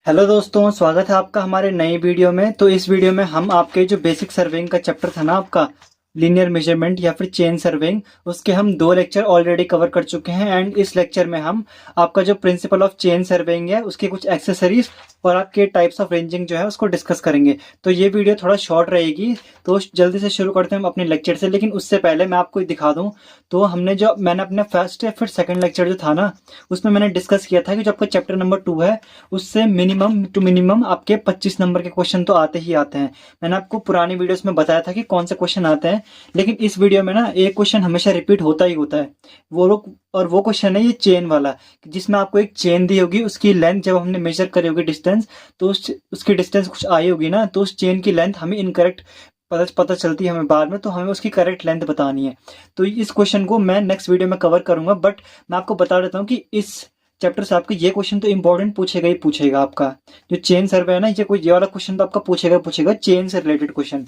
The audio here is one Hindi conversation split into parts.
हेलो दोस्तों, स्वागत है आपका हमारे नई वीडियो में। तो इस वीडियो में हम आपके जो बेसिक सर्वेइंग का चैप्टर था ना आपका लीनियर मेजरमेंट या फिर चेन सर्वेइंग, उसके हम 2 लेक्चर ऑलरेडी कवर कर चुके हैं। एंड इस लेक्चर में हम आपका जो प्रिंसिपल ऑफ चेन सर्वेइंग है उसके कुछ एक्सेसरीज और आपके टाइप्स ऑफ रेंजिंग जो है उसको डिस्कस करेंगे। तो ये वीडियो थोड़ा शॉर्ट रहेगी, तो जल्दी से शुरू करते हैं हम अपने लेक्चर से। लेकिन उससे पहले मैं आपको दिखा दूं, तो मैंने अपने फर्स्ट या फिर सेकंड लेक्चर जो था ना, उसमें मैंने डिस्कस किया था कि जो आपका चैप्टर नंबर 2 है उससे मिनिमम टू मिनिमम आपके 25 नंबर के क्वेश्चन तो आते ही आते हैं। मैंने आपको पुरानी वीडियोस में बताया था कि कौन से क्वेश्चन आते हैं, लेकिन इस वीडियो में ना एक क्वेश्चन हमेशा रिपीट होता ही होता है। वो क्वेश्चन है ये चेन वाला, जिसमें आपको एक चेन दी होगी, उसकी लेंथ जब हमने मेजर करी होगी डिस्टेंस, तो उसकी डिस्टेंस कुछ आई होगी ना, तो उस चेन की लेंथ हमें इनकरेक्ट पता चलती है हमें बाद में, तो हमें उसकी करेक्ट लेंथ बतानी है। तो इस क्वेश्चन को मैं नेक्स्ट वीडियो में कवर करूंगा, बट मैं आपको बता देता हूँ कि इस चैप्टर से आपका ये क्वेश्चन तो इंपॉर्टेंट पूछेगा ही पूछेगा। आपका जो चेन सर्वे है ना, ये वाला क्वेश्चन तो आपका पूछेगा चेन से रिलेटेड क्वेश्चन।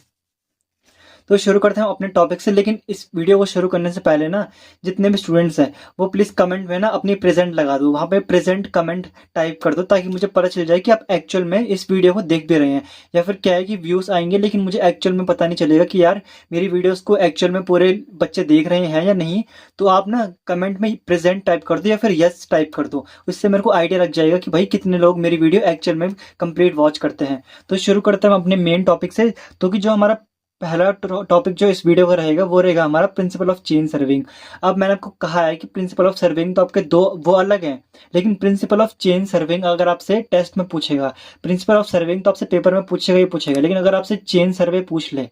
तो शुरू करते हैं अपने टॉपिक से। लेकिन इस वीडियो को शुरू करने से पहले ना, जितने भी स्टूडेंट्स हैं वो प्लीज कमेंट में ना अपनी प्रेजेंट लगा दो, वहां पे प्रेजेंट कमेंट टाइप कर दो, ताकि मुझे पता चल जाए कि आप एक्चुअल में इस वीडियो को देख भी रहे हैं। या फिर क्या है कि व्यूज आएंगे लेकिन मुझे एक्चुअल में पता नहीं चलेगा कि यार मेरी वीडियोस को एक्चुअल में पूरे बच्चे देख रहे हैं या नहीं। तो आप ना कमेंट में प्रेजेंट टाइप कर दो या फिर यस टाइप कर दो, उससे मेरे को आइडिया लग जाएगा कि भाई कितने लोग मेरी वीडियो एक्चुअल में कंप्लीट वॉच करते हैं। तो शुरू करते हैं हम अपने मेन टॉपिक से। तो कि जो हमारा पहला टॉपिक जो इस वीडियो का रहेगा वो रहेगा हमारा प्रिंसिपल ऑफ चेन सर्विंग। अब मैंने आपको कहा है कि प्रिंसिपल ऑफ सर्विंग तो आपके दो वो अलग हैं, लेकिन प्रिंसिपल ऑफ चेन सर्विंग अगर आपसे टेस्ट में पूछेगा, प्रिंसिपल ऑफ सर्विंग तो आपसे पेपर में पूछेगा ही पूछेगा, लेकिन अगर आपसे चेन सर्वे पूछ ले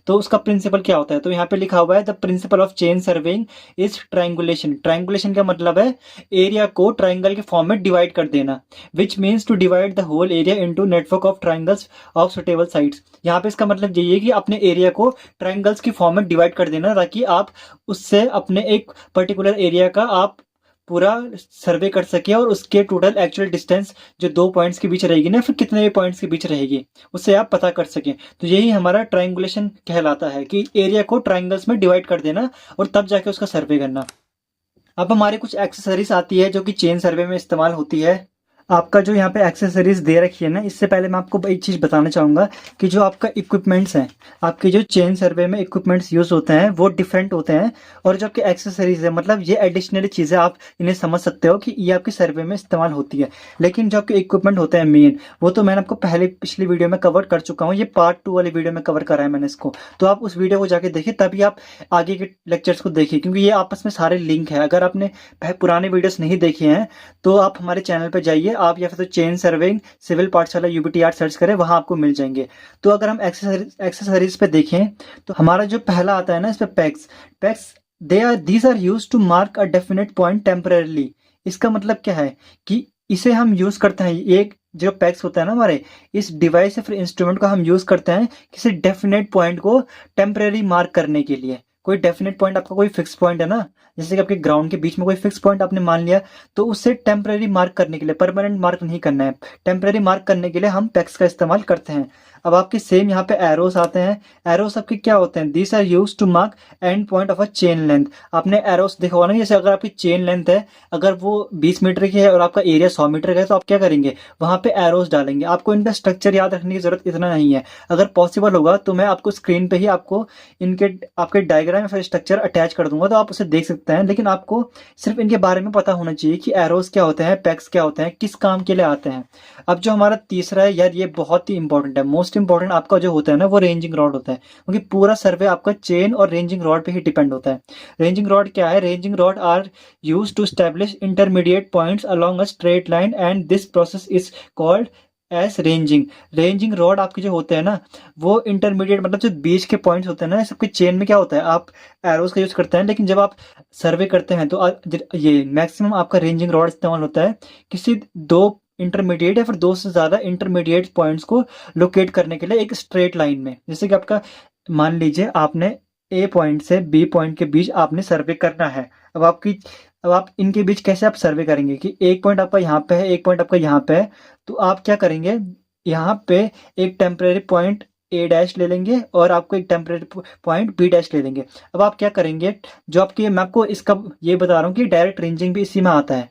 तो उसका प्रिंसिपल क्या होता है। तो यहाँ पे लिखा हुआ है the principle of chain serving is triangulation. Triangulation का मतलब है एरिया को ट्राइंगल के फॉर्म में डिवाइड कर देना, which means to divide the whole area into network of triangles of suitable sides. यहाँ पे इसका मतलब यही है कि अपने एरिया को ट्राइंगल्स की फॉर्म में डिवाइड कर देना, ताकि आप उससे अपने एक पर्टिकुलर एरिया का आप पूरा सर्वे कर सके और उसके टोटल एक्चुअल डिस्टेंस जो 2 पॉइंट्स के बीच रहेगी ना, फिर कितने भी पॉइंट्स के बीच रहेगी, उससे आप पता कर सकें। तो यही हमारा ट्राइंगुलेशन कहलाता है कि एरिया को ट्राइंगल्स में डिवाइड कर देना और तब जाके उसका सर्वे करना। अब हमारे कुछ एक्सेसरीज आती है जो कि चेन सर्वे में इस्तेमाल होती है। आपका जो यहाँ पे एक्सेसरीज दे रखी है ना, इससे पहले मैं आपको एक चीज़ बताना चाहूँगा कि जो आपका इक्विपमेंट्स हैं, आपके जो चेन सर्वे में इक्विपमेंट्स यूज़ होते हैं वो डिफरेंट होते हैं। और जो आपके एक्सेसरीज है, मतलब ये एडिशनली चीज़ें आप इन्हें समझ सकते हो कि ये आपके सर्वे में इस्तेमाल होती है। लेकिन जो आपके इक्विपमेंट होते हैं मेन, वो तो मैंने आपको पहले पिछली वीडियो में कवर कर चुका हूँ। ये पार्ट 2 वाली वीडियो में कवर करा है मैंने इसको, तो आप उस वीडियो को जाके देखिए, तभी आप आगे के लेक्चर्स को देखिए, क्योंकि ये आपस में सारे लिंक है। अगर आपने पुराने वीडियोस नहीं देखे हैं तो आप हमारे चैनल पर जाइए, आप या फिर तो चेन सर्वेइंग सिविल पाठशाला यूबीटीआर सर्च करें, वहां आपको मिल जाएंगे। तो अगर हम एक्सेसरीज पे देखें तो हमारा जो पहला आता है ना, इस पे pegs pegs these are use to mark a definite point temporarily. इसका मतलब क्या है कि इसे हम यूज करते हैं, एक जो पैक्स होता है ना हमारे, इस डिवाइस या फिर इंस्ट्रूमेंट का हम यूज करते हैं किसी डेफिनेट पॉइंट को टेम्पररी मार्क करने के लिए। कोई डेफिनेट पॉइंट, आपका कोई फिक्स पॉइंट है ना, जैसे कि आपके ग्राउंड के बीच में कोई फिक्स पॉइंट आपने मान लिया, तो उससे टेम्पररी मार्क करने के लिए, परमानेंट मार्क नहीं करना है, टेम्पररी मार्क करने के लिए हम पैक्स का इस्तेमाल करते हैं। अब आपके सेम यहाँ पे एरोस आते हैं। एरोस आपके क्या होते हैं, this are use to mark end point of a chain length. आपने एरोस देखा होगा ना, जैसे अगर आपकी चेन लेंथ है, अगर वो 20 मीटर की है और आपका एरिया 100 मीटर का है, तो आप क्या करेंगे, वहां पे एरोस डालेंगे। आपको इनका स्ट्रक्चर याद रखने की जरूरत इतना नहीं है। अगर पॉसिबल होगा तो मैं आपको स्क्रीन पे ही आपको इनके आपके डायग्राम या फिर स्ट्रक्चर अटैच कर दूंगा, तो आप उसे देख सकते हैं। लेकिन आपको सिर्फ इनके बारे में पता होना चाहिए कि एरोस क्या होते हैं, पैक्स क्या होते हैं, किस काम के लिए आते हैं। अब जो हमारा तीसरा है यार, ये बहुत ही इंपॉर्टेंट है, मोस्ट इंपॉर्टेंट आपका जो होता है ना, वो रेंजिंग रॉड होता है, क्योंकि पूरा सर्वे आपका चेन और रेंजिंग रॉड पे ही डिपेंड होता है। रेंजिंग रॉड क्या है, ranging rod are use to establish intermediate points along a straight line and this process is called as ranging. Ranging rod आपके जो होते हैं ना, वो इंटरमीडिएट मतलब जो बीच के पॉइंट्स होते हैं ना, सबके चेन में क्या होता है, आप एरोस का यूज करते हैं, लेकिन जब आप सर्वे करते हैं तो ये मैक्सिमम आपका रेंजिंग रॉड इस्तेमाल होता है किसी दो इंटरमीडिएट या फिर दो से ज्यादा इंटरमीडिएट पॉइंट्स को लोकेट करने के लिए एक स्ट्रेट लाइन में। जैसे कि आपका मान लीजिए आपने ए पॉइंट से बी पॉइंट के बीच आपने सर्वे करना है। अब आप इनके बीच कैसे आप सर्वे करेंगे कि एक पॉइंट आपका यहाँ पे है, एक पॉइंट आपका यहाँ पे है, तो आप क्या करेंगे, यहाँ पे एक टेम्परेरी पॉइंट ए डैश ले लेंगे और आपको एक टेम्परेरी पॉइंट बी डैश ले लेंगे। अब आप क्या करेंगे, जो आपकी मैं आपको इसका ये बता रहा हूँ कि डायरेक्ट रेंजिंग भी इसी में आता है।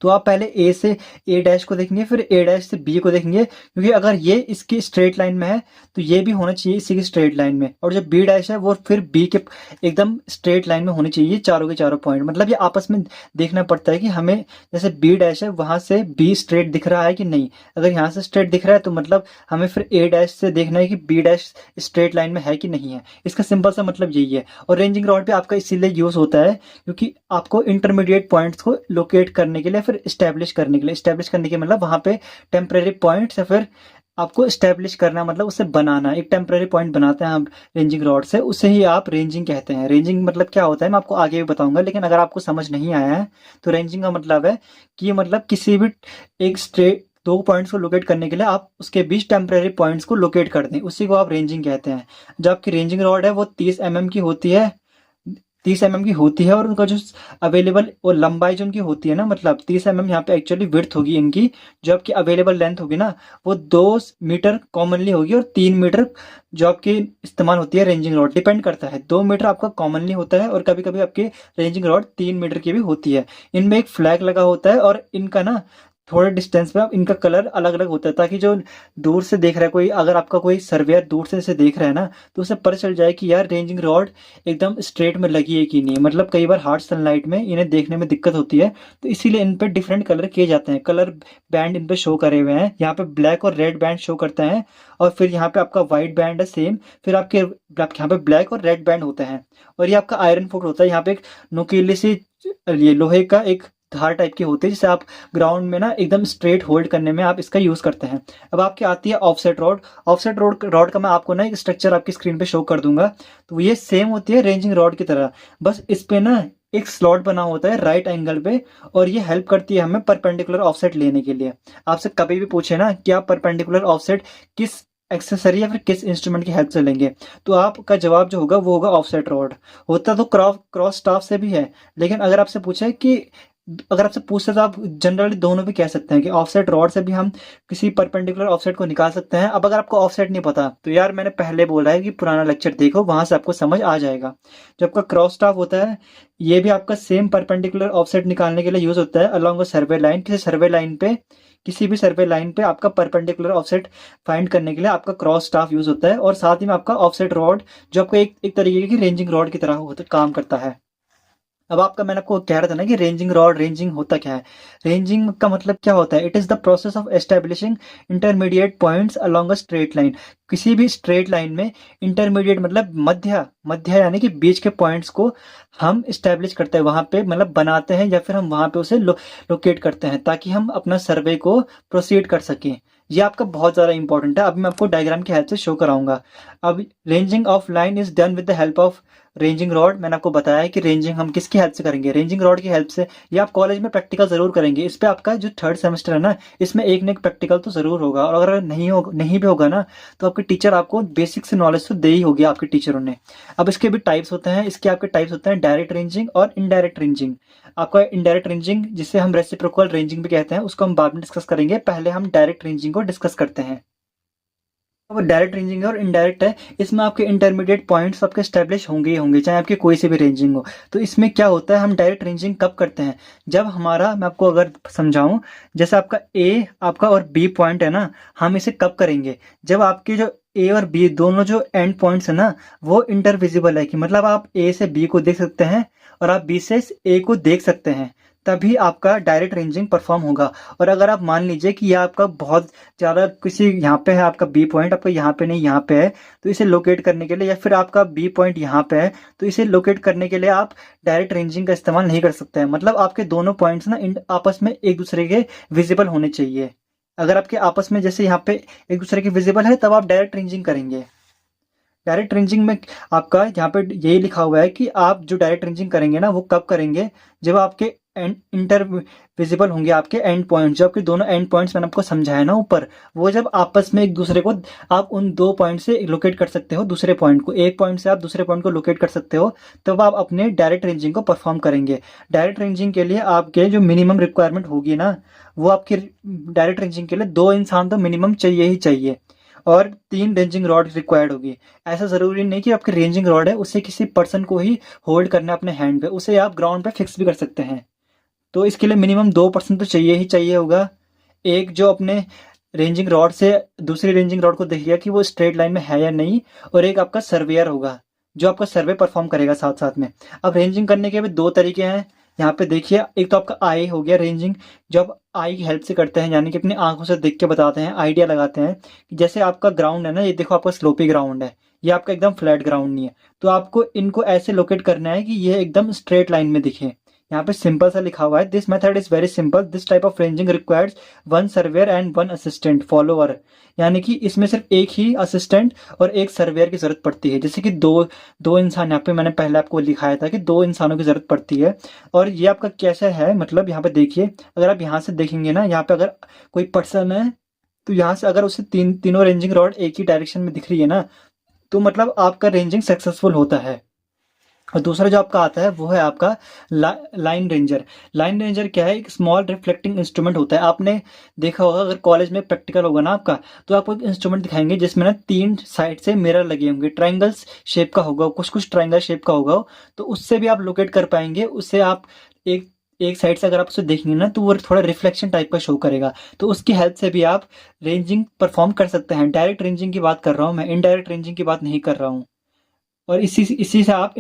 तो आप पहले ए से ए डैश को देखेंगे, फिर ए डैश से बी को देखेंगे, क्योंकि अगर ये इसकी स्ट्रेट लाइन में है तो ये भी होना चाहिए इसी की स्ट्रेट लाइन में, और जब बी डैश है वो फिर बी के एकदम स्ट्रेट लाइन में होनी चाहिए चारों के चारों पॉइंट। मतलब ये आपस में देखना पड़ता है कि हमें जैसे बी डैश है वहां से बी स्ट्रेट दिख रहा है कि नहीं। अगर यहाँ से स्ट्रेट दिख रहा है तो मतलब हमें फिर ए डैश से देखना है कि बी डैश स्ट्रेट लाइन में है कि नहीं है। इसका सिंपल सा मतलब यही है। और रेंजिंग रॉड पे आपका इसीलिए यूज होता है क्योंकि आपको इंटरमीडिएट पॉइंट्स को लोकेट करने के लिए, फिर स्टैब्लिश करने के लिए, स्टैब्लिश करने के मतलब वहां पे टेम्परेरी पॉइंट्स या फिर आपको स्टैब्लिश करना, मतलब उसे बनाना, एक टेम्परेरी पॉइंट बनाते हैं हम रेंजिंग रॉड से, उसे ही आप रेंजिंग कहते हैं। रेंजिंग मतलब क्या होता है मैं आपको आगे भी बताऊंगा, लेकिन अगर आपको समझ नहीं आया है तो रेंजिंग का मतलब है कि मतलब किसी भी एक स्ट्रेट दो पॉइंट्स को लोकेट करने के लिए आप उसके बीच टेम्परेरी पॉइंट्स को लोकेट कर दें, उसी को आप रेंजिंग कहते हैं। जो आपकी रेंजिंग रॉड है वो 30 mm की होती है, 30 mm की होती है, और उनका जो अवेलेबल और लंबाई जो उनकी होती है ना, मतलब 30 mm यहाँ पे एक्चुअली विड्थ होगी इनकी, जो आपकी अवेलेबल लेंथ होगी ना वो 2 मीटर कॉमनली होगी, और 3 मीटर जो आपकी इस्तेमाल होती है रेंजिंग रॉड, डिपेंड करता है। 2 मीटर आपका कॉमनली होता है और कभी कभी आपकी रेंजिंग रॉड 3 मीटर की भी होती है। इनमें एक फ्लैग लगा होता है और इनका ना थोड़े डिस्टेंस पे आप इनका कलर अलग अलग होता है, ताकि जो दूर से देख रहा है कोई, अगर आपका कोई सर्वेयर दूर से इसे देख रहा है ना तो उसे पता चल जाए कि यार रेंजिंग रॉड एकदम स्ट्रेट में लगी है कि नहीं। मतलब कई बार हार्ड सनलाइट में इन्हें देखने में दिक्कत होती है, तो इसीलिए इन पे डिफरेंट कलर किए जाते हैं। कलर बैंड इन पे शो करे हुए हैं, यहाँ पे ब्लैक और रेड बैंड शो करते हैं, और फिर यहाँ पे आपका व्हाइट बैंड है सेम, फिर आपके यहाँ पे ब्लैक और रेड बैंड होते हैं। और ये आपका आयरन फुट होता है, यहाँ पे एक नुकीली सी ये लोहे का एक धार टाइप की होती है, जिसे आप ग्राउंड में ना एकदम स्ट्रेट होल्ड करने में आप इसका यूज करते हैं। अब आपकी आती है ऑफसेट रॉड। ऑफसेट रॉड का मैं आपको ना एक स्ट्रक्चर आपकी स्क्रीन पे शो कर दूंगा। तो ये सेम होती है रेंजिंग रॉड की तरह, बस इस पे ना एक स्लॉट बना होता है राइट एंगल पे, और ये हेल्प करती है हमें परपेंडिकुलर ऑफसेट लेने के लिए। आपसे कभी भी पूछे ना कि आप परपेंडिकुलर ऑफसेट किस एक्सेसरी या फिर किस इंस्ट्रूमेंट की हेल्प से लेंगे, तो आपका जवाब जो होगा वो होगा ऑफसेट रॉड। होता तो क्रॉस स्टाफ से भी है, लेकिन अगर आपसे पूछते तो आप जनरली दोनों भी कह सकते हैं कि ऑफसेट रॉड से भी हम किसी परपेंडिकुलर ऑफसेट को निकाल सकते हैं। अब अगर आपको ऑफसेट नहीं पता तो यार मैंने पहले बोला है कि पुराना लेक्चर देखो, वहां से आपको समझ आ जाएगा। जो आपका क्रॉस स्टाफ होता है ये भी आपका सेम परपेंडिकुलर ऑफसेट निकालने के लिए यूज होता है अलोंग अ सर्वे लाइन। किसी भी सर्वे लाइन पे आपका परपेंडिकुलर ऑफसेट फाइंड करने के लिए आपका क्रॉस स्टाफ यूज होता है, और साथ ही में आपका ऑफसेट रॉड जो आपको एक तरीके की रेंजिंग रॉड की तरह काम करता है। अब मैंने आपको कह रहा था ना कि रेंजिंग होता क्या है। रेंजिंग का मतलब क्या होता है, it is the process of establishing intermediate points along a straight line. किसी भी स्ट्रेट लाइन में इंटरमीडिएट मतलब मध्य मध्य यानी कि बीच के पॉइंट्स को हम स्टैब्लिश करते हैं, वहां पे मतलब बनाते हैं, या फिर हम वहां पे उसे लोकेट करते हैं ताकि हम अपना सर्वे को प्रोसीड कर सकें। ये आपका बहुत ज़्यादा इंपॉर्टेंट है। अब मैं आपको डायग्राम की हेल्प से शो कराऊंगा। अब ranging of line is done with the help of ranging rod. मैंने आपको बताया है कि रेंजिंग हम किसकी हेल्प से करेंगे, रेंजिंग रॉड की हेल्प से। ये आप कॉलेज में प्रैक्टिकल जरूर करेंगे। इस पे आपका जो 3rd सेमेस्टर है ना, इसमें एक न एक प्रैक्टिकल तो जरूर होगा, और अगर नहीं भी होगा ना तो आपके टीचर आपको बेसिक से नॉलेज तो दे ही होगी आपके टीचरों ने। अब इसके भी टाइप्स होते हैं, इसके आपके टाइप्स होते हैं डायरेक्ट रेंजिंग और इनडायरेक्ट रेंजिंग। आपका इनडायरेक्ट रेंजिंग जिसे हम रेसिप्रोकल रेंजिंग भी कहते हैं, उसको हम बाद में डिस्कस करेंगे। पहले हम डायरेक्ट रेंजिंग को डिस्कस करते हैं। वो डायरेक्ट रेंजिंग है और इनडायरेक्ट है, इसमें आपके इंटरमीडिएट पॉइंट्स आपके स्टैब्लिश होंगे ही होंगे, चाहे आपकी कोई सी भी रेंजिंग हो। तो इसमें क्या होता है, हम डायरेक्ट रेंजिंग कब करते हैं, जब हमारा, मैं आपको अगर समझाऊं, जैसे आपका ए आपका और बी पॉइंट है ना, हम इसे कब करेंगे, जब आपके जो ए और बी दोनों जो एंड पॉइंट्स है ना वो इंटरविजिबल है, कि मतलब आप ए से बी को देख सकते हैं और आप बी से ए को देख सकते हैं, तभी आपका डायरेक्ट रेंजिंग परफॉर्म होगा। और अगर आप मान लीजिए कि यह आपका बहुत ज़्यादा किसी यहाँ पे है, आपका बी पॉइंट आपका यहाँ पे नहीं यहाँ पे है, तो इसे लोकेट करने के लिए, या फिर आपका बी पॉइंट यहाँ पे है तो इसे लोकेट करने के लिए आप डायरेक्ट रेंजिंग का इस्तेमाल नहीं कर सकते हैं। मतलब आपके दोनों पॉइंट्स ना आपस में एक दूसरे के विजिबल होने चाहिए। अगर आपके आपस में जैसे यहाँ पे एक दूसरे के विजिबल है तब आप डायरेक्ट रेंजिंग करेंगे। डायरेक्ट रेंजिंग में आपका यहाँ पे यही लिखा हुआ है कि आप जो डायरेक्ट रेंजिंग करेंगे ना वो कब करेंगे, जब आपके इंटर विजिबल होंगे आपके एंड पॉइंट्स, जो आपके दोनों एंड पॉइंट्स मैंने आपको समझाया ना ऊपर, वो जब आपस में एक दूसरे को, आप उन दो पॉइंट से लोकेट कर सकते हो दूसरे पॉइंट को, एक पॉइंट से आप दूसरे पॉइंट को लोकेट कर सकते हो, तब आप अपने डायरेक्ट रेंजिंग को परफॉर्म करेंगे। डायरेक्ट रेंजिंग के लिए आपके जो मिनिमम रिक्वायरमेंट होगी ना, वो आपकी डायरेक्ट रेंजिंग के लिए 2 इंसान तो मिनिमम चाहिए ही चाहिए, और 3 रेंजिंग रॉड रिक्वायर्ड होगी। ऐसा जरूरी नहीं कि आपकी रेंजिंग रॉड है उसे किसी पर्सन को ही होल्ड करना है अपने हैंड पे, उसे आप ग्राउंड पे फिक्स भी कर सकते हैं। तो इसके लिए मिनिमम 2% तो चाहिए ही चाहिए होगा। एक जो अपने रेंजिंग रॉड से दूसरी रेंजिंग रॉड को देखिएगा कि वो स्ट्रेट लाइन में है या नहीं, और एक आपका सर्वेयर होगा जो आपका सर्वे परफॉर्म करेगा साथ साथ में। अब रेंजिंग करने के भी दो तरीके हैं, यहाँ पे देखिए। एक तो आपका आई हो गया रेंजिंग, जो आप आई की हेल्प से करते हैं, यानी कि अपनी आंखों से देख के बताते हैं, आइडिया लगाते हैं कि जैसे आपका ग्राउंड है ना, ये देखो आपका स्लोपी ग्राउंड है, ये आपका एकदम फ्लैट ग्राउंड नहीं है, तो आपको इनको ऐसे लोकेट करना है कि ये एकदम स्ट्रेट लाइन में दिखे। यहाँ पे सिंपल सा लिखा हुआ है, this method is very simple, this type of ranging requires one surveyor and one assistant follower. यानी कि इसमें सिर्फ एक ही असिस्टेंट और एक सर्वेयर की जरूरत पड़ती है। जैसे कि दो दो इंसान, यहाँ पे मैंने पहले आपको लिखाया था कि दो इंसानों की जरूरत पड़ती है। और ये आपका कैसा है, मतलब यहाँ पे देखिए, अगर आप यहाँ से देखेंगे ना, यहाँ पे अगर कोई पर्सन है तो यहाँ से अगर उसे तीनों रेंजिंग रॉड एक ही डायरेक्शन में दिख रही है ना, तो मतलब आपका रेंजिंग सक्सेसफुल होता है। और दूसरा जो आपका आता है वो है आपका लाइन रेंजर। लाइन रेंजर क्या है, एक स्मॉल रिफ्लेक्टिंग इंस्ट्रूमेंट होता है। आपने देखा होगा अगर कॉलेज में प्रैक्टिकल होगा ना आपका, तो आपको एक इंस्ट्रूमेंट दिखाएंगे जिसमें ना 3 साइड से मिरर लगे होंगे, ट्राइंगल्स शेप का होगा, कुछ कुछ ट्राइंगल शेप का होगा, तो उससे भी आप लोकेट कर पाएंगे। उससे आप एक एक साइड से अगर आप उसे देखेंगे ना, तो वो थोड़ा रिफ्लेक्शन टाइप का शो करेगा, तो उसकी हेल्प से भी आप रेंजिंग परफॉर्म कर सकते हैं। डायरेक्ट रेंजिंग की बात कर रहा हूँ मैं, इनडायरेक्ट रेंजिंग की बात नहीं कर रहा हूँ। और इसी से आप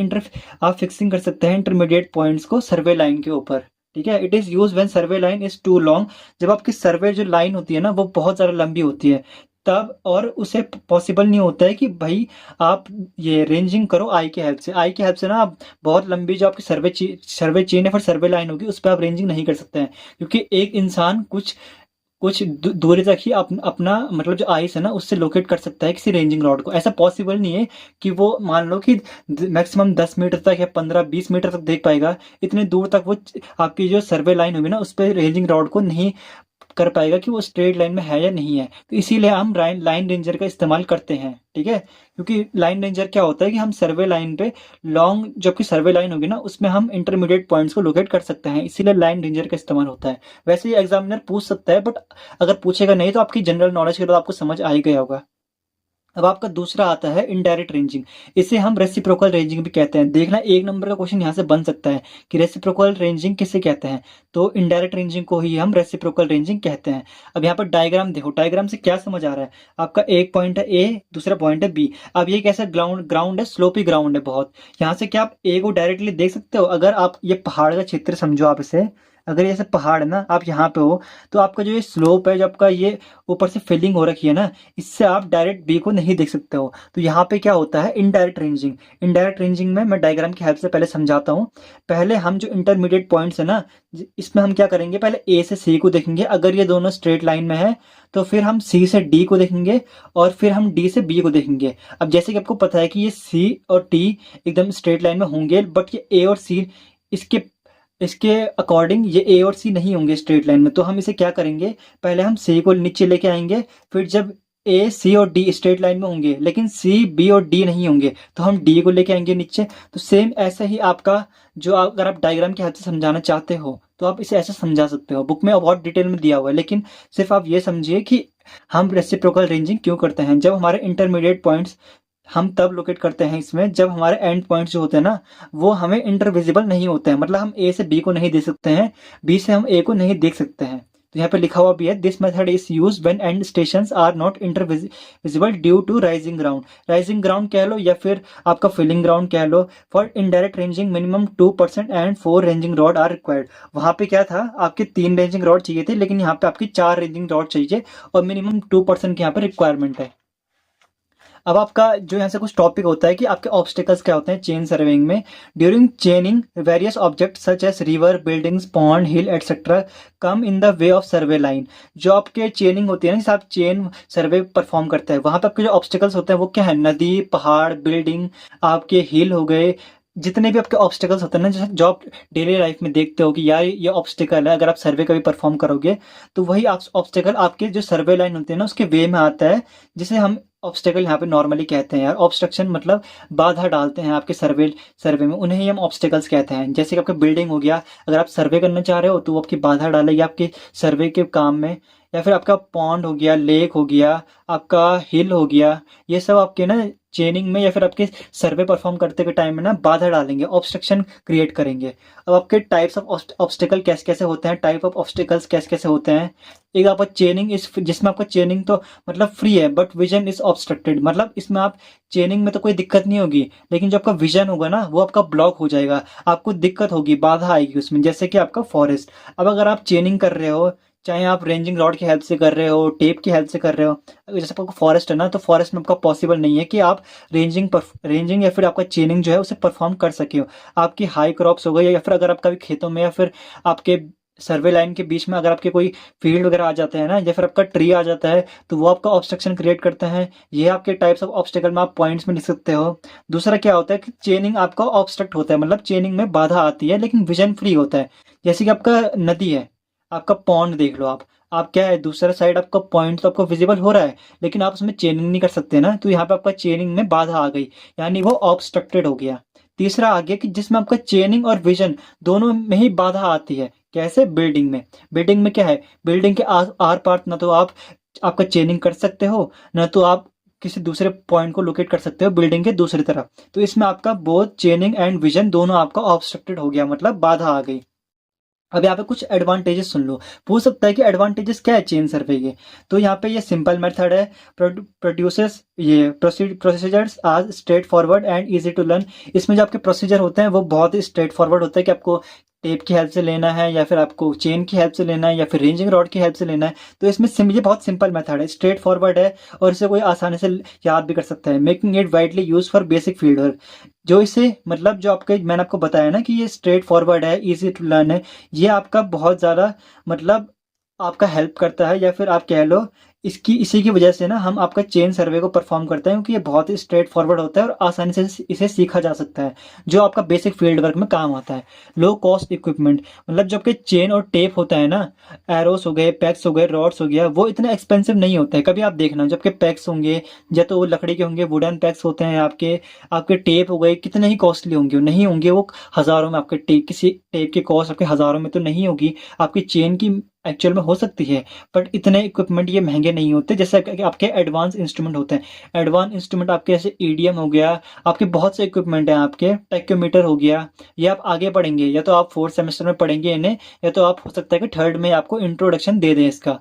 फिक्सिंग कर सकते हैं इंटरमीडिएट पॉइंट्स को सर्वे लाइन के ऊपर। ठीक है, it is use when survey line is too long. जब आपकी सर्वे जो लाइन होती है ना, वो बहुत ज़्यादा लंबी होती है तब, और उसे पॉसिबल नहीं होता है कि भाई आप ये रेंजिंग करो आई के हेल्प से। आई के हेल्प से ना आप बहुत लंबी जो आपकी सर्वे चेन या फिर सर्वे लाइन होगी उस पर आप रेंजिंग नहीं कर सकते हैं, क्योंकि एक इंसान कुछ कुछ दूरी तक ही अपना मतलब जो आइस है ना उससे लोकेट कर सकता है किसी रेंजिंग रॉड को। ऐसा पॉसिबल नहीं है कि वो मान लो कि मैक्सिमम 10 मीटर तक या 15-20 मीटर तक देख पाएगा। इतने दूर तक वो आपकी जो सर्वे लाइन होगी ना उस पर रेंजिंग रॉड को नहीं कर पाएगा कि वो स्ट्रेट लाइन में है या नहीं है। तो इसीलिए हम लाइन रेंजर का इस्तेमाल करते हैं। ठीक है, क्योंकि लाइन रेंजर क्या होता है कि हम सर्वे लाइन पे लॉन्ग, जबकि सर्वे लाइन होगी ना उसमें हम इंटरमीडिएट पॉइंट्स को लोकेट कर सकते हैं, इसीलिए लाइन रेंजर का इस्तेमाल होता है। वैसे ये एग्जामिनर पूछ सकता है, बट अगर पूछेगा नहीं तो आपकी जनरल नॉलेज के लिए तो आपको समझ आ ही गया होगा। अब आपका दूसरा आता है इनडायरेक्ट रेंजिंग। इसे हम रेसिप्रोकल रेंजिंग भी कहते हैं। देखना, एक नंबर का क्वेश्चन यहाँ से बन सकता है कि रेसिप्रोकल रेंजिंग किसे कहते हैं, तो इनडायरेक्ट रेंजिंग को ही हम रेसिप्रोकल रेंजिंग कहते हैं। अब यहाँ पर डायग्राम देखो, डायग्राम से क्या समझ आ रहा है, आपका एक पॉइंट है ए, दूसरा पॉइंट है बी। अब ये कैसा ग्राउंड है, स्लोपी ग्राउंड है बहुत। यहाँ से क्या आप ए को डायरेक्टली देख सकते हो? अगर आप ये पहाड़ का क्षेत्र समझो, आप इसे, अगर ये सब पहाड़ है ना, आप यहाँ पे हो, तो आपका जो ये स्लोप है, जो आपका ये ऊपर से फिलिंग हो रखी है ना, इससे आप डायरेक्ट बी को नहीं देख सकते हो। तो यहाँ पे क्या होता है, इनडायरेक्ट रेंजिंग। इनडायरेक्ट रेंजिंग में मैं डायग्राम की हेल्प से पहले समझाता हूँ। पहले हम जो इंटरमीडिएट पॉइंट्स है ना, इसमें हम क्या करेंगे, पहले ए से सी को देखेंगे, अगर ये दोनों स्ट्रेट लाइन में है तो फिर हम सी से डी को देखेंगे, और फिर हम डी से बी को देखेंगे। अब जैसे कि आपको पता है कि ये सी और टी एकदम स्ट्रेट लाइन में होंगे, बट ये ए और सी इसके इसके अकॉर्डिंग ये ए और सी नहीं होंगे स्ट्रेट लाइन में। तो हम इसे क्या करेंगे, पहले हम सी को नीचे लेके आएंगे, फिर जब ए सी और डी स्ट्रेट लाइन में होंगे लेकिन सी बी और डी नहीं होंगे तो हम डी को लेके आएंगे नीचे। तो सेम ऐसा ही आपका जो अगर आप डायग्राम की हेल्प से समझाना चाहते हो तो आप इसे ऐसे समझा सकते हो। बुक में बहुत डिटेल में दिया हुआ है, लेकिन सिर्फ आप ये समझिए कि हम रेसिप्रोकल रेंजिंग क्यों करते हैं। जब हमारे इंटरमीडिएट पॉइंट्स हम तब लोकेट करते हैं इसमें जब हमारे एंड पॉइंट्स जो होते हैं ना वो हमें इंटरविजिबल नहीं होते हैं, मतलब हम ए से बी को नहीं देख सकते हैं, बी से हम ए को नहीं देख सकते हैं। तो यहाँ पे लिखा हुआ भी है, this method is use when end stations are not intervisible due to rising ground. Rising ground कह लो या फिर आपका फिलिंग ग्राउंड कह लो। For indirect ranging minimum 2% and 4 ranging rod are required. वहां पे क्या था, आपके 3 रेंजिंग रॉड चाहिए थे, लेकिन यहाँ पे आपकी 4 रेंजिंग रॉड चाहिए और मिनिमम 2% की यहाँ पे रिक्वायरमेंट है। अब आपका जो यहाँ से कुछ टॉपिक होता है कि आपके ऑब्स्टिकल्स क्या होते हैं चेन सर्वेइंग में। During chaining various object such as river, buildings, pond, hill etcetera come in the way of survey line. जो आपके चेनिंग होती है ना, जैसे आप चेन सर्वे परफॉर्म करते हैं, वहां पे आपके जो ऑब्स्टिकल्स होते हैं वो क्या है, नदी, पहाड़, बिल्डिंग, आपके हिल हो गए, जितने भी आपके ऑब्स्टिकल्स होते हैं ना, जैसे जो आप डेली लाइफ में देखते हो कि यार ये ऑब्स्टिकल है, अगर आप सर्वे कभी परफॉर्म करोगे तो वही ऑब्स्टिकल आपके जो सर्वे लाइन होती है ना उसके वे में आता है, जिसे हम ऑब्स्टिकल यहाँ पे नॉर्मली कहते हैं। यार ऑब्स्ट्रक्शन मतलब बाधा डालते हैं आपके सर्वे में, उन्हें ही हम ऑब्स्टिकल्स कहते हैं। जैसे कि आपका बिल्डिंग हो गया, अगर आप सर्वे करना चाह रहे हो तो वो आपकी बाधा डालेगी आपके सर्वे के काम में। या फिर आपका पॉन्ड हो गया, लेक हो गया, आपका हिल हो गया, ये सब आपके ना चेनिंग में या फिर आपके सर्वे परफॉर्म करते के टाइम में ना बाधा डालेंगे, ऑब्स्ट्रक्शन क्रिएट करेंगे। अब आपके टाइप्स ऑफ ऑब्स्टिकल कैसे कैसे होते हैं, टाइप ऑफ ऑब्स्टिकल्स कैसे कैसे होते हैं। एक आपका चेनिंग इस जिसमें आपका चेनिंग तो मतलब फ्री है बट विजन इज ऑब्स्ट्रक्टेड, मतलब इसमें आप चेनिंग में तो कोई दिक्कत नहीं होगी, लेकिन जो आपका विजन होगा ना वो आपका ब्लॉक हो जाएगा, आपको दिक्कत होगी, बाधा आएगी उसमें, जैसे कि आपका फॉरेस्ट। अब अगर आप चेनिंग कर रहे हो, चाहे आप रेंजिंग रॉड की हेल्प से कर रहे हो, टेप की हेल्प से कर रहे हो, जैसे आपका फॉरेस्ट है ना, तो फॉरेस्ट में आपका पॉसिबल नहीं है कि आप रेंजिंग या फिर आपका चेनिंग जो है उसे परफॉर्म कर सके हो। आपकी हाई क्रॉप्स हो गई या फिर अगर आपका भी खेतों में या फिर आपके सर्वे लाइन के बीच में अगर आपके कोई फील्ड वगैरह आ जाते हैं ना, या फिर आपका ट्री आ जाता है, तो वो आपका ऑब्स्ट्रक्शन क्रिएट करते हैं। ये आपके टाइप्स ऑफ ऑब्स्टेकल में आप पॉइंट्स में लिख सकते हो। दूसरा क्या होता है कि चेनिंग आपका ऑब्स्ट्रक्ट होता है, मतलब चेनिंग में बाधा आती है लेकिन विजन फ्री होता है। जैसे कि आपका नदी है, आपका पॉन्ड देख लो आप क्या है, दूसरा साइड आपका पॉइंट तो आपको विजिबल हो रहा है लेकिन आप उसमें चेनिंग नहीं कर सकते ना, तो यहाँ पे आपका चेनिंग में बाधा आ गई, यानी वो ऑब्स्ट्रक्टेड हो गया। तीसरा आ गया कि जिसमें आपका चेनिंग और विजन दोनों में ही बाधा आती है। कैसे? बिल्डिंग में। बिल्डिंग में क्या है, बिल्डिंग के आर पार ना तो आप आपका चेनिंग कर सकते हो, ना तो आप किसी दूसरे पॉइंट को लोकेट कर सकते हो बिल्डिंग के दूसरी तरफ। तो इसमें आपका बोथ चेनिंग एंड विजन दोनों आपका ऑब्स्ट्रक्टेड हो गया, मतलब बाधा आ गई। अब यहाँ पे कुछ एडवांटेजेस सुन लो। पूछ सकता है कि एडवांटेजेस क्या है चेन सर्वे के, तो यहाँ पे ये सिंपल मेथड है, प्रोड्यूसेस ये procedures are straight forward and easy to learn. इसमें जो आपके प्रोसीजर होते हैं वो बहुत ही स्ट्रेट फॉरवर्ड होता है कि आपको टेप की हेल्प से लेना है या फिर आपको चेन की हेल्प से लेना है या फिर रेंजिंग रॉड की हेल्प से लेना है। तो इसमें ये बहुत सिंपल मेथड है, स्ट्रेट फॉरवर्ड है और इसे कोई आसानी से याद भी कर सकता है। Making it widely use for basic field work. जो इसे मतलब जो आपके मैंने आपको बताया ना कि ये स्ट्रेट फॉरवर्ड है, इजी टू लर्न है, ये आपका बहुत ज़्यादा मतलब आपका हेल्प करता है, या फिर आप कह लो इसकी इसी की वजह से ना हम आपका चेन सर्वे को परफॉर्म करते हैं, क्योंकि ये बहुत ही स्ट्रेट फॉरवर्ड होता है और आसानी से इसे सीखा जा सकता है, जो आपका बेसिक फील्ड वर्क में काम आता है। लो कॉस्ट इक्विपमेंट, मतलब जो आपके चेन और टेप होता है ना, एरोस हो गए, पैक्स हो गए, रॉड्स हो गया, वो इतने एक्सपेंसिव नहीं होते हैं। कभी आप देखना जब आपके पैक्स होंगे या तो वो लकड़ी के होंगे, वुडन पैक्स होते हैं, आपके आपके टेप हो गए, कितने ही कॉस्टली होंगे, नहीं होंगे वो हज़ारों में। आपके टेप किसी टेप की कॉस्ट आपके हज़ारों में तो नहीं होगी, आपकी चेन की एक्चुअल में हो सकती है, बट इतने इक्विपमेंट ये महंगे नहीं होते जैसे कि आपके एडवांस इंस्ट्रूमेंट होते हैं। एडवांस इंस्ट्रूमेंट आपके जैसे ईडीएम हो गया, आपके बहुत से इक्विपमेंट हैं, आपके टेक्योमीटर हो गया, ये आप आगे पढ़ेंगे, या तो आप फोर्थ सेमेस्टर में पढ़ेंगे इन्हें, या तो आप हो सकता है कि थर्ड में आपको इंट्रोडक्शन दे दें इसका।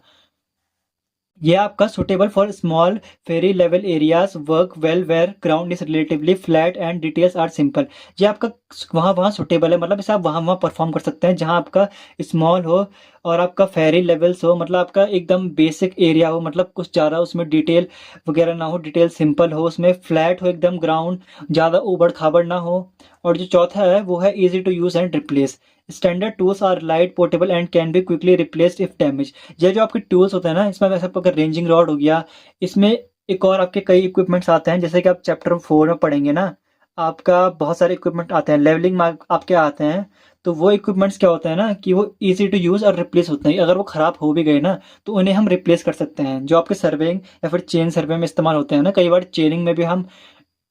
ये आपका suitable for small fairly level areas, work well where ground is relatively flat and details are simple. ये आपका वहाँ वहाँ सुटेबल है, मतलब इसे आप वहाँ वहाँ परफॉर्म कर सकते हैं जहाँ आपका स्मॉल हो और आपका फेरी लेवल्स हो, मतलब आपका एकदम बेसिक एरिया हो, मतलब कुछ ज़्यादा उसमें डिटेल वगैरह ना हो, डिटेल सिंपल हो, उसमें फ्लैट हो एकदम ग्राउंड, ज़्यादा ऊबड़ खाबड़ ना हो। और जो चौथा है वो है easy to use and replace. Standard tools are light portable and can be quickly replaced if damage. ये जो आपके टूल्स होते हैं ना, इसमें वैसे आपका रेंजिंग रॉड हो गया, इसमें एक और आपके कई इक्विपमेंट्स आते हैं, जैसे कि आप चैप्टर 4 में पढ़ेंगे ना, आपका बहुत सारे इक्विपमेंट आते हैं, लेवलिंग मार्क आपके आते हैं। तो वो इक्विपमेंट्स क्या होता है ना कि वो इजी टू यूज़ और रिप्लेस होते हैं, अगर वो ख़राब हो भी गए ना तो उन्हें हम रिप्लेस कर सकते हैं। जो आपके सर्वेइंग या फिर चेन सर्वे में इस्तेमाल होते हैं ना, कई बार चेनिंग में भी हम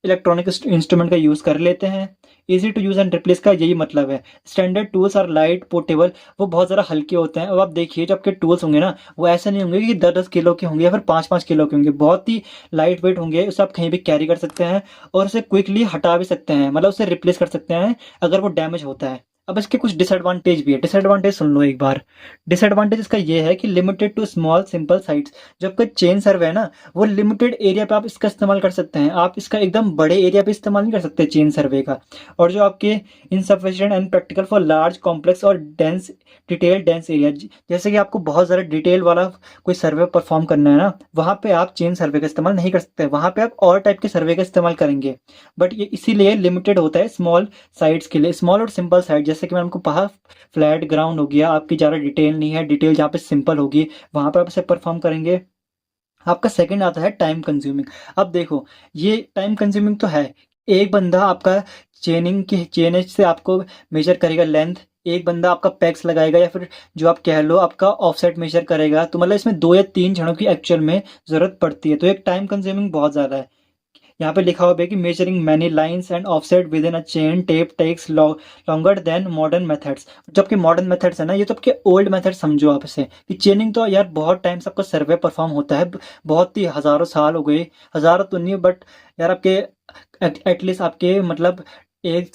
इलेक्ट्रॉनिक इंस्ट्रूमेंट का यूज़ कर लेते हैं। Easy to use and replace का यही मतलब है। Standard tools are light portable, वो बहुत ज़्यादा हल्के होते हैं। अब आप देखिए जो आपके टूल्स होंगे ना, वो ऐसे नहीं होंगे कि 10-10 किलो के होंगे या फिर 5-5 किलो के होंगे, बहुत ही लाइट वेट होंगे, उसे आप कहीं भी कैरी कर सकते हैं और उसे क्विकली हटा भी सकते हैं, मतलब उसे रिप्लेस कर सकते हैं अगर वो डैमेज होता है। अब इसके कुछ डिसएडवांटेज भी है, डिसएडवांटेज सुन लो एक बार। डिसएडवांटेज इसका ये है कि limited to small simple sites. जब आपका चेन सर्वे है ना, वो लिमिटेड एरिया पे आप इसका इस्तेमाल कर सकते हैं, आप इसका एकदम बड़े एरिया पे इस्तेमाल नहीं कर सकते चेन सर्वे का। और जो आपके insufficient and practical for large complex और डेंस डिटेल डेंस एरिया, जैसे कि आपको बहुत ज़्यादा डिटेल वाला कोई सर्वे परफॉर्म करना है ना, वहाँ पे आप चेन सर्वे का इस्तेमाल नहीं कर सकते, वहाँ पे आप और टाइप के सर्वे का इस्तेमाल करेंगे। बट ये इसीलिए लिमिटेड होता है स्मॉल साइट्स के लिए, स्मॉल और सिंपल साइट। जैसे कि मैंने आपको कहा फ्लैट ग्राउंड हो गया, आपकी ज़्यादा डिटेल नहीं है, डिटेल जहाँ पे सिंपल होगी वहाँ पर आप इसे परफॉर्म करेंगे। आपका सेकंड आता है टाइम कंज्यूमिंग। अब देखो ये टाइम कंज्यूमिंग तो है, एक बंदा आपका चेनेज से आपको मेजर करेगा लेंथ, एक बंदा आपका पैक्स लगाएगा या फिर जो आप कह लो आपका ऑफसेट मेजर करेगा, तो मतलब इसमें 2 या 3 जनों की एक्चुअल में ज़रूरत पड़ती है, तो एक टाइम कंज्यूमिंग बहुत ज़्यादा है। यहाँ पे लिखा हुआ है कि measuring many lines and offset with in a chain tape takes longer than modern methods. जबकि मॉडर्न मेथड्स है ना, ये तो आपके ओल्ड मेथड समझो आप इसे, कि चेनिंग तो यार बहुत टाइम से आपका सर्वे परफॉर्म होता है, बहुत ही हज़ारों साल हो गए, हज़ारों तो नहीं बट यार आपके एटलीस्ट आपके मतलब एक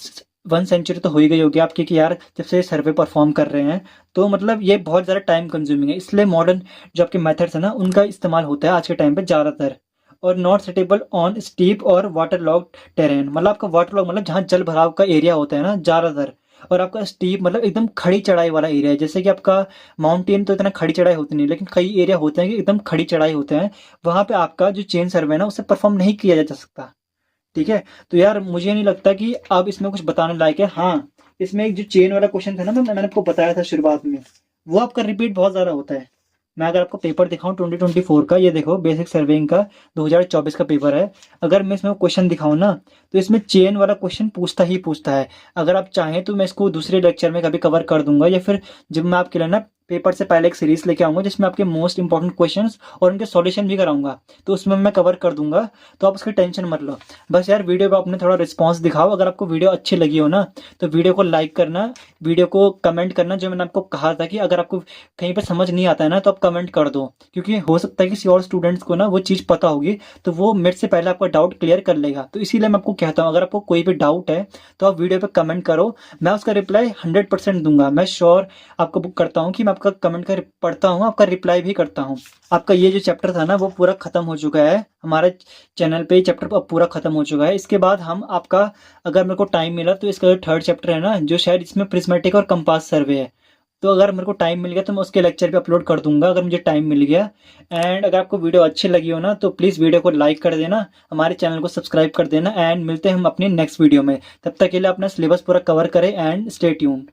1 सेंचुरी तो हो ही गई होगी आपकी, कि यार जब से सर्वे परफॉर्म कर रहे हैं, तो मतलब ये बहुत ज़्यादा टाइम कंज्यूमिंग है। इसलिए मॉडर्न जो आपके मेथड्स है ना, उनका इस्तेमाल होता है आज के टाइम पे ज़्यादातर। और नॉट सुटेबल ऑन स्टीप और वाटर लॉग टेरेन, मतलब आपका वाटर लॉग मतलब जहाँ जल भराव का एरिया होता है ना ज़्यादातर, और आपका स्टीप मतलब एकदम खड़ी चढ़ाई वाला एरिया है। जैसे कि आपका माउंटेन तो इतना खड़ी चढ़ाई होती नहीं, लेकिन कई एरिया होते हैं कि एकदम खड़ी चढ़ाई होते हैं, वहाँ पे आपका जो चेन सर्वे है ना, उसे परफॉर्म नहीं किया जा सकता। ठीक है, तो यार मुझे नहीं लगता कि अब इसमें कुछ बताने लायक है। हाँ, इसमें एक जो चेन वाला क्वेश्चन था ना, मैंने आपको बताया था शुरुआत में, वो आपका रिपीट बहुत ज़्यादा होता है। मैं अगर आपको पेपर दिखाऊं 2024 का, ये देखो बेसिक सर्वेइंग का 2024 का पेपर है। अगर मैं इसमें क्वेश्चन दिखाऊं ना, तो इसमें चेन वाला क्वेश्चन पूछता ही पूछता है। अगर आप चाहें तो मैं इसको दूसरे लेक्चर में कभी कवर कर दूंगा, या फिर जब मैं आपके लिए ना पेपर से पहले एक सीरीज लेके आऊंगा जिसमें आपके मोस्ट इंपॉर्टेंट क्वेश्चंस और उनके सॉल्यूशन भी कराऊंगा, तो उसमें मैं कवर कर दूंगा। तो आप उसकी टेंशन मत लो। बस यार वीडियो पे आपने थोड़ा रिस्पॉन्स दिखाओ। अगर आपको वीडियो अच्छी लगी हो ना, तो वीडियो को लाइक करना, वीडियो को कमेंट करना। जो मैंने आपको कहा था कि अगर आपको कहीं पर समझ नहीं आता है ना, तो आप कमेंट कर दो, क्योंकि हो सकता है किसी और स्टूडेंट्स को ना वो चीज़ पता होगी, तो वो मेरे से पहले आपका डाउट क्लियर कर लेगा। तो इसीलिए मैं आपको कहता हूँ, अगर आपको कोई भी डाउट है तो आप वीडियो पे कमेंट करो, मैं उसका रिप्लाई 100% दूंगा। मैं श्योर आपको बुक करता हूँ कि मैं आपका कमेंट का पढ़ता हूँ, आपका रिप्लाई भी करता हूँ। आपका ये जो चैप्टर था ना, वो पूरा खत्म हो चुका है। हमारे चैनल पे चैप्टर अब पूरा खत्म हो चुका है। इसके बाद हम आपका, अगर मेरे को टाइम मिला तो इसका जो थर्ड चैप्टर है ना, जो शायद इसमें प्रिज्मेटिक और कंपास सर्वे है, तो अगर मेरे को टाइम मिल गया तो मैं उसके लेक्चर भी अपलोड कर दूंगा, अगर मुझे टाइम मिल गया। एंड अगर आपको वीडियो अच्छी लगी हो ना, तो प्लीज़ वीडियो को लाइक कर देना, हमारे चैनल को सब्सक्राइब कर देना। एंड मिलते हैं हम अपने नेक्स्ट वीडियो में। तब तक के लिए अपना सिलेबस पूरा कवर करें एंड स्टे ट्यून्ड।